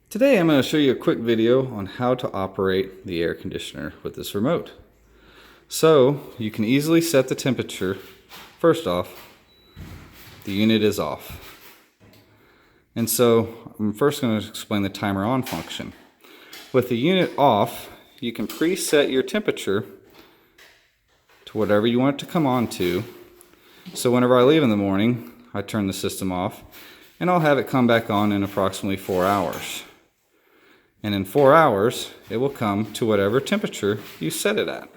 Today I'm going to show you a quick video on how to operate the air conditioner with this remote. So you can easily set the temperature. First off, the unit is off. And so I'm first going to explain the timer on function. With the unit off, you can preset your temperature to whatever you want it to come on to. So whenever I leave in the morning, I turn the system off and I'll have it come back on in approximately 4 hours. And in 4 hours, it will come to whatever temperature you set it at.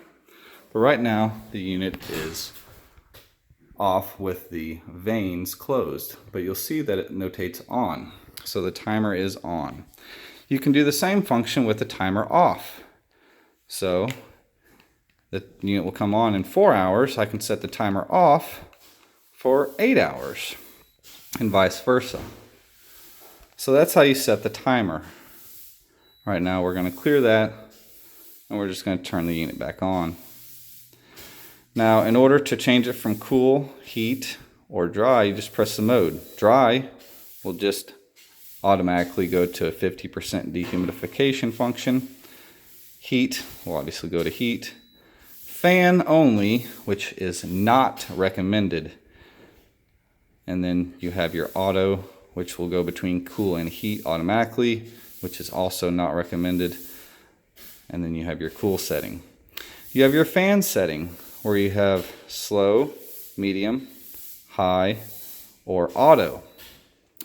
But right now, the unit is off with the vanes closed, but you'll see that it notates on. So the timer is on. You can do the same function with the timer off. So the unit will come on in 4 hours. I can set the timer off for 8 hours and vice versa. So that's how you set the timer. Right now we're going to clear that and we're just going to turn the unit back on. Now in order to change it from cool, heat, or dry, you just press the mode. Dry will just automatically go to a 50% dehumidification function. Heat will obviously go to heat. Fan only, which is not recommended. And then you have your auto, which will go between cool and heat automatically, which is also not recommended. And then you have your cool setting. You have your fan setting, where you have slow, medium, high, or auto.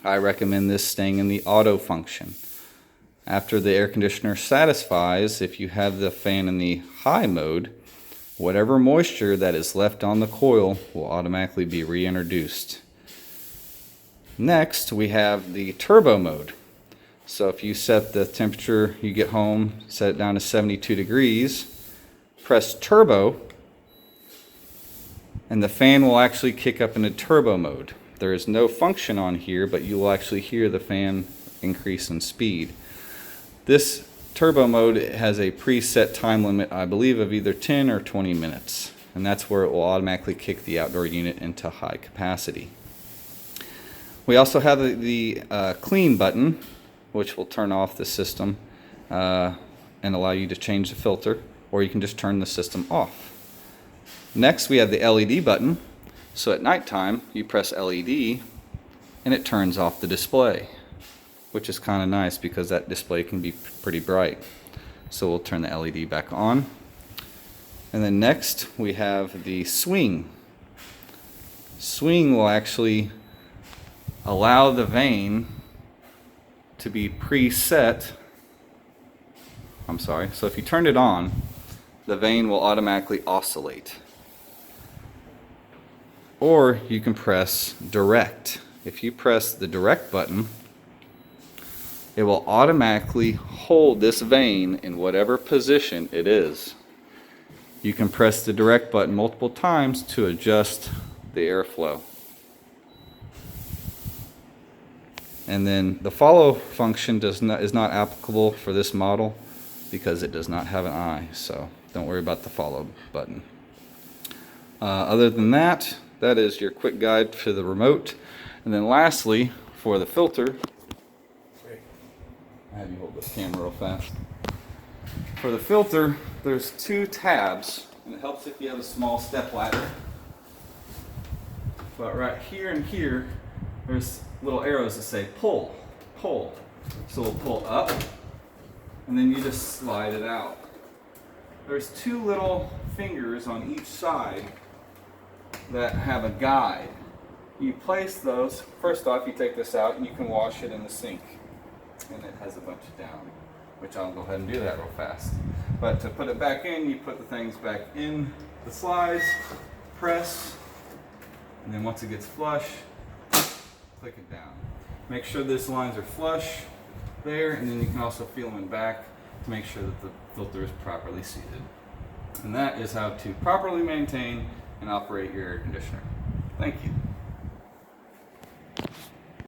I recommend this staying in the auto function. After the air conditioner satisfies, if you have the fan in the high mode, whatever moisture that is left on the coil will automatically be reintroduced. Next, we have the turbo mode. So if you set the temperature, you get home, set it down to 72 degrees, press turbo, and the fan will actually kick up into turbo mode. There is no function on here, but you will actually hear the fan increase in speed. This turbo mode has a preset time limit, I believe, of either 10 or 20 minutes. And that's where it will automatically kick the outdoor unit into high capacity. We also have the clean button, which will turn off the system and allow you to change the filter, or you can just turn the system off. Next, we have the LED button. So at nighttime, you press LED and it turns off the display, which is kind of nice because that display can be pretty bright. So we'll turn the LED back on. And then next, we have the swing. Swing will actually allow the vane to be preset. So if you turn it on, the vane will automatically oscillate. Or you can press direct. If you press the direct button, it will automatically hold this vane in whatever position it is. You can press the direct button multiple times to adjust the airflow. And then the follow function is not applicable for this model because it does not have an eye, so don't worry about the follow button. Other than that, that is your quick guide for the remote. And then lastly, for the filter, I have you hold this camera real fast. For the filter, there's 2 tabs, and it helps if you have a small step ladder. But right here and here, there's little arrows that say pull, pull. So we'll pull up, and then you just slide it out. There's 2 little fingers on each side that have a guide. You place those, first off you take this out and you can wash it in the sink. And it has a bunch of down, which I'll go ahead and do that real fast. But to put it back in, you put the things back in the slides, press, and then once it gets flush, click it down. Make sure these lines are flush there, and then you can also feel them in back to make sure that the filter is properly seated. And that is how to properly maintain and operate your air conditioner. Thank you.